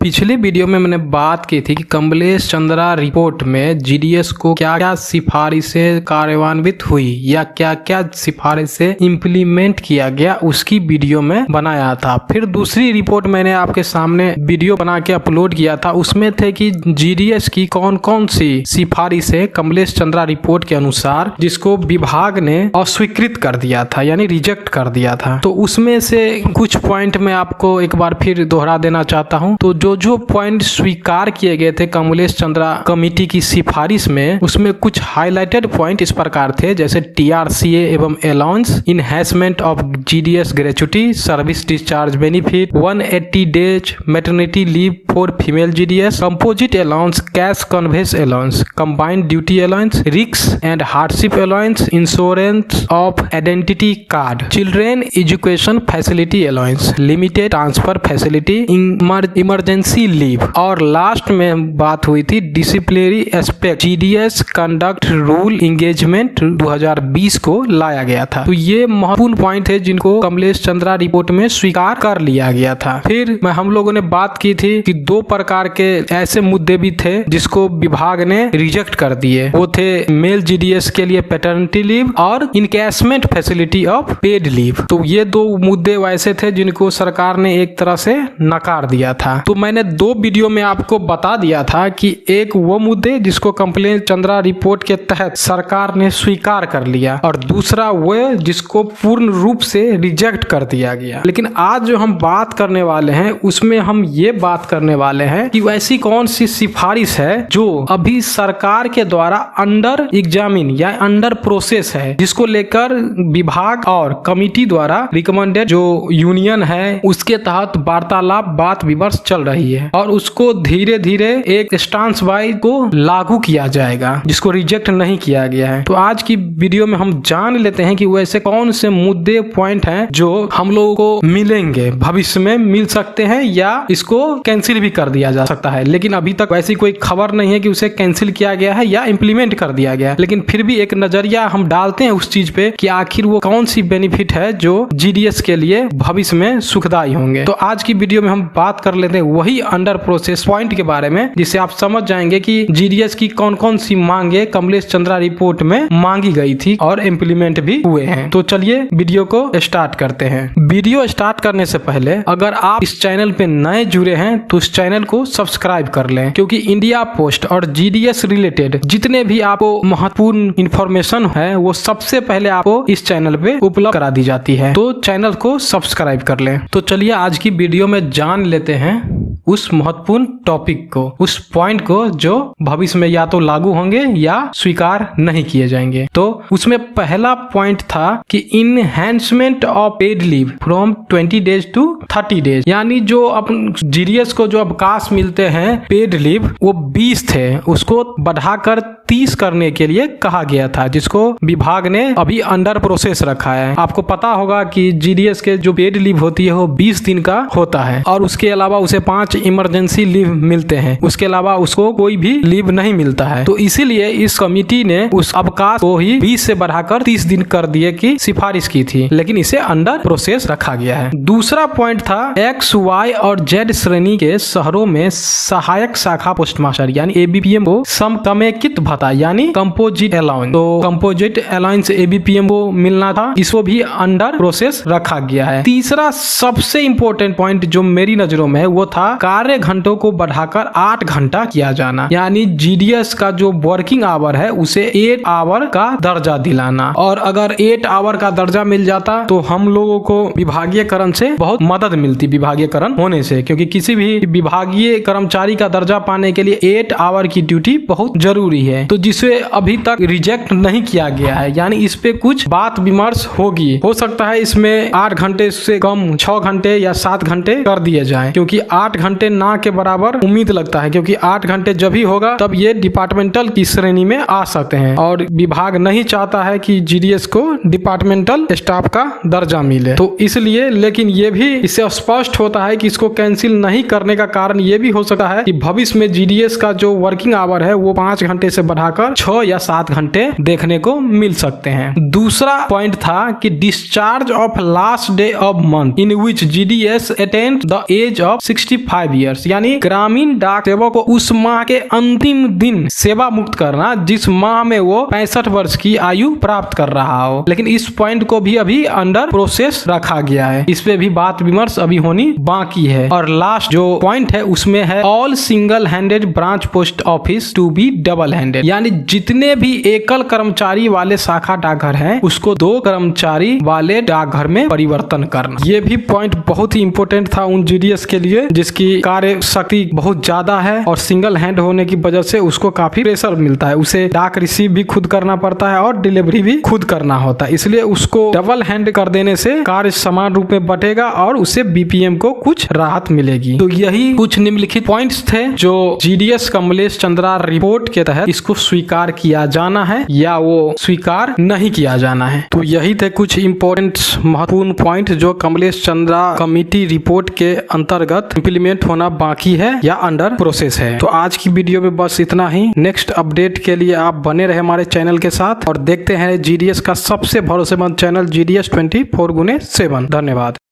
पिछले वीडियो में मैंने बात की थी कि कमलेश चंद्रा रिपोर्ट में जीडीएस को क्या क्या सिफारिशें कार्यान्वित हुई या क्या क्या सिफारिशें इम्प्लीमेंट किया गया, उसकी वीडियो में बनाया था। फिर दूसरी रिपोर्ट मैंने आपके सामने वीडियो बना के अपलोड किया था, उसमें थे कि जीडीएस की कौन कौन सी सिफारिशें कमलेश चंद्रा रिपोर्ट के अनुसार जिसको विभाग ने अस्वीकृत कर दिया था, यानी रिजेक्ट कर दिया था। तो उसमें से कुछ पॉइंट मैं आपको एक बार फिर दोहरा देना चाहता हूं। तो जो पॉइंट स्वीकार किए गए थे कमलेश चंद्रा कमेटी की सिफारिश में, उसमें कुछ हाईलाइटेड पॉइंट इस प्रकार थे, जैसे टीआरसीए एवं allowance, enhancement of GDS gratuity, service discharge benefit, 180 days maternity leave for female GDS, composite allowance, cash convince allowance, combined duty allowance, risk and hardship allowance, insurance of identity card, children education facility allowance, limited transfer facility, emergency leave, और last में बात हुई थी disciplinary aspect GDS conduct rule engagement 2020 को लाया गया था। तो ये महत्वपूर्ण पॉइंट है जिनको कमलेश चंद्रा रिपोर्ट में स्वीकार कर लिया गया था। फिर हम लोगों ने बात की थी कि दो प्रकार के ऐसे मुद्दे भी थे जिसको विभाग ने रिजेक्ट कर दिए। वो थे मेल जीडीएस के लिए पैटर्निटी लीव और encashment facility of paid leave. तो ये दो मुद्दे वैसे थे जिनको सरकार ने एक तरह से नकार दिया था। तो मैंने दो वीडियो में आपको बता दिया था कि एक वो मुद्दे जिसको कमलेश चंद्रा रिपोर्ट के तहत सरकार ने स्वीकार कर लिया और दूसरा वो जिसको पूर्ण रूप से रिजेक्ट कर दिया गया। लेकिन आज जो हम बात करने वाले हैं उसमें हम ये बात करने वाले हैं कि वैसी कौन सी सिफारिश है जो अभी सरकार के द्वारा अंडर एग्जामिन या अंडर प्रोसेस है, जिसको लेकर विभाग और कमिटी द्वारा रिकमेंडेड जो यूनियन है उसके तहत वार्तालाप बात विमर्श चल रही है और उसको धीरे धीरे एक स्टांस वाइज को लागू किया जाएगा, जिसको रिजेक्ट नहीं किया गया है। तो आज की वीडियो में हम जान लेते हैं कि वैसे कौन से मुद्दे पॉइंट हैं जो हम लोगों को मिलेंगे, भविष्य में मिल सकते हैं या इसको कैंसिल भी कर दिया जा सकता है। लेकिन अभी तक वैसी कोई खबर नहीं है कि उसे कैंसिल किया गया है या इम्प्लीमेंट कर दिया गया है। लेकिन फिर भी एक नजरिया हम डालते हैं उस चीज पे कि आखिर वो कौन सी बेनिफिट है जो जीडीएस के लिए भविष्य में सुखदायी होंगे। तो आज की वीडियो में हम बात कर लेते हैं वही अंडर प्रोसेस पॉइंट के बारे में, जिससे आप समझ जाएंगे कि जीडीएस की कौन कौन सी मांगे कमलेश चंद्रा रिपोर्ट में मांगी गई थी और इम्प्लीमेंट भी हुए हैं। तो चलिए वीडियो को स्टार्ट करते हैं। वीडियो स्टार्ट करने से पहले अगर आप इस चैनल पे नए जुड़े हैं तो इस चैनल को सब्सक्राइब कर लें, क्योंकि इंडिया पोस्ट और जीडीएस रिलेटेड जितने भी आपको महत्वपूर्ण इंफॉर्मेशन है वो सबसे पहले आपको इस चैनल पे उपलब्ध करा दी जाती है। तो चैनल को सब्सक्राइब कर लें। तो चलिए आज की वीडियो में जान लेते हैं उस महत्वपूर्ण टॉपिक को, उस पॉइंट को जो भविष्य में या तो लागू होंगे या स्वीकार नहीं किए जाएंगे। तो उसमें पहला पॉइंट था कि enhancement of paid leave from 20 days to 30 days, यानी जो अपन जीडीएस को जो अवकाश मिलते हैं पेड लीव वो 20 थे, उसको बढ़ाकर 30 करने के लिए कहा गया था, जिसको विभाग ने अभी अंडर प्रोसेस रखा है। आपको पता होगा कि जीडीएस के जो पेड लीव होती है वो 20 दिन का होता है और उसके अलावा उसे 5 इमरजेंसी लीव मिलते हैं, उसके अलावा उसको कोई भी लीव नहीं मिलता है। तो इसीलिए इस कमिटी ने उस अवकाश को ही 20 से बढ़ाकर 30 दिन कर दिए की सिफारिश की थी, लेकिन इसे अंडर प्रोसेस रखा गया है। दूसरा पॉइंट था एक्स, वाई और जेड श्रेणी के शहरों में सहायक शाखा पोस्टमास्टर यानी एबीपीएम को समेकित भत्ता यानी कंपोजिट अलाउंस, तो कंपोजिट अलाउंस एबीपीएम को मिलना था, इसको भी अंडर प्रोसेस रखा गया है। तीसरा सबसे इंपॉर्टेंट पॉइंट जो मेरी नजरों में वो था कार्य घंटों को बढ़ाकर 8 घंटा किया जाना, यानी जीडीएस का जो वर्किंग आवर है उसे 8 आवर का दर्जा दिलाना। और अगर 8 आवर का दर्जा मिल जाता तो हम लोगों को विभागीयकरण से बहुत मदद मिलती, विभागीयकरण होने से, क्योंकि किसी भी विभागीय कर्मचारी का दर्जा पाने के लिए 8 आवर की ड्यूटी बहुत जरूरी है। तो जिसे अभी तक रिजेक्ट नहीं किया गया है, यानी इस पे कुछ बात विमर्श होगी। हो सकता है इसमें 8 घंटे से कम 6 घंटे या 7 घंटे कर दिए जाएं, क्योंकि 8 घंटे ना के बराबर उम्मीद लगता है, क्योंकि 8 घंटे जब ही होगा तब ये डिपार्टमेंटल की श्रेणी में आ सकते हैं और विभाग नहीं चाहता है कि जीडीएस को डिपार्टमेंटल स्टाफ का दर्जा मिले। तो इसलिए, लेकिन ये भी इससे स्पष्ट होता है कि इसको कैंसिल नहीं करने का कारण ये भी हो सकता है कि भविष्य में जीडीएस का जो वर्किंग आवर है वो 5 घंटे से बढ़ाकर 6 या 7 घंटे देखने को मिल सकते हैं। दूसरा पॉइंट था कि discharge of last day of month in which GDS attend the age of 65 years, यानी ग्रामीण डाक सेवक को उस माह के अंतिम दिन सेवा मुक्त करना जिस माह में वो 65 वर्ष की आयु प्राप्त कर रहा हो। लेकिन इस पॉइंट को भी अभी अंडर प्रोसेस रखा गया है, इस पे भी बात विमर्श अभी होनी बाकी है। और लास्ट जो पॉइंट है उसमें है all single handed branch post office to be double handed, यानी जितने भी एकल कर्मचारी वाले शाखा डाकघर हैं उसको 2 कर्मचारी वाले डाकघर में परिवर्तन करना। ये भी पॉइंट बहुत ही इंपॉर्टेंट था उन GDS के लिए जिसकी कार्य शक्ति बहुत ज्यादा है और सिंगल हैंड होने की वजह से उसको काफी प्रेशर मिलता है, उसे डाक रिसीव भी खुद करना पड़ता है और डिलीवरी भी खुद करना होता है, इसलिए उसको डबल हैंड कर देने से कार्य समान रूप में बटेगा और उसे BPM को कुछ राहत मिलेगी। तो यही कुछ निम्नलिखित पॉइंट्स थे जो GDS कमलेश चंद्रा रिपोर्ट के तहत इसको स्वीकार किया जाना है या वो स्वीकार नहीं किया जाना है। तो यही थे कुछ इंपॉर्टेंट महत्वपूर्ण पॉइंट जो कमलेश चंद्रा कमेटी रिपोर्ट के अंतर्गत इंप्लीमेंट होना बाकी है या अंडर प्रोसेस है। तो आज की वीडियो में बस इतना ही। नेक्स्ट अपडेट के लिए आप बने रहे हमारे चैनल के साथ और देखते हैं GDS का सबसे भरोसेमंद चैनल GDS 24/7। धन्यवाद।